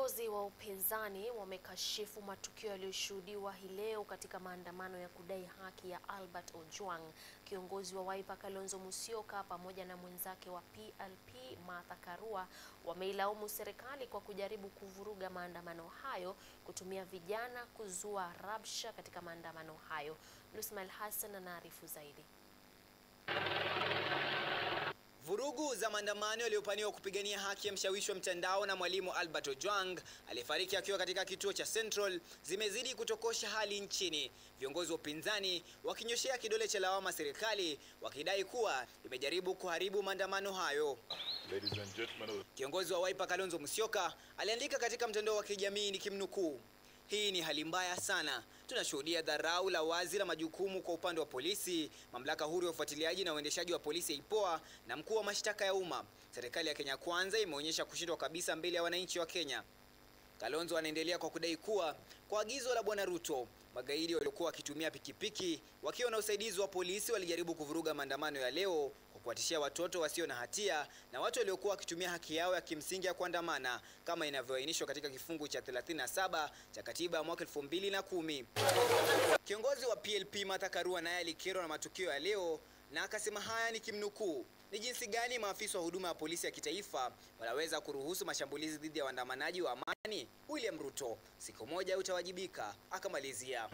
Viongozi wa upinzani wamekashifu matukio yaliyoshuhudiwa hii leo katika maandamano ya kudai haki ya Albert Ojwang. Kiongozi wa Wiper Kalonzo Musyoka pamoja na mwenzake wa PLP Martha Karua wameilaumu serikali kwa kujaribu kuvuruga maandamano hayo, kutumia vijana kuzua rabsha katika maandamano hayo. Ismail Hassan anaarifu zaidi. Vurugu za maandamano yaliyopaniwa kupigania haki ya mshawishi wa mtandao na mwalimu Albert Ojwang aliyefariki akiwa katika kituo cha Central zimezidi kutokosha hali nchini. Viongozi wa upinzani wakinyoshea kidole cha lawama serikali, wakidai kuwa imejaribu kuharibu maandamano hayo. Kiongozi wa Wiper Kalonzo Musyoka aliandika katika mtandao wa kijamii nikimnukuu: "Hii ni hali mbaya sana. Tunashuhudia dharau la wazi la majukumu kwa upande wa polisi, mamlaka huru ya ufuatiliaji na uendeshaji wa polisi IPOA na mkuu wa mashtaka ya umma. Serikali ya Kenya Kwanza imeonyesha kushindwa kabisa mbele ya wananchi wa Kenya." Kalonzo anaendelea kwa kudai kuwa kwa agizo la Bwana Ruto, magaidi waliokuwa wakitumia pikipiki wakiwa na usaidizi wa polisi walijaribu kuvuruga maandamano ya leo kwa kuwatishia watoto wasio na hatia na watu waliokuwa wakitumia haki yao ya kimsingi ya kuandamana kama inavyoainishwa katika kifungu cha 37 cha katiba ya mwaka 2010. Kiongozi wa PLP Martha Karua naye alikerwa na matukio ya leo na akasema haya nikimnukuu: "Ni jinsi gani maafisa wa huduma ya polisi ya kitaifa wanaweza kuruhusu mashambulizi dhidi ya waandamanaji wa amani? William Ruto, siku moja utawajibika." Akamalizia.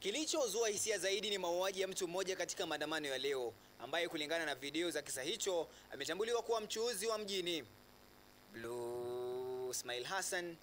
Kilichozua hisia zaidi ni mauaji ya mtu mmoja katika maandamano ya leo, ambaye kulingana na video za kisa hicho ametambuliwa kuwa mchuuzi wa mjini. Ismail Hassan,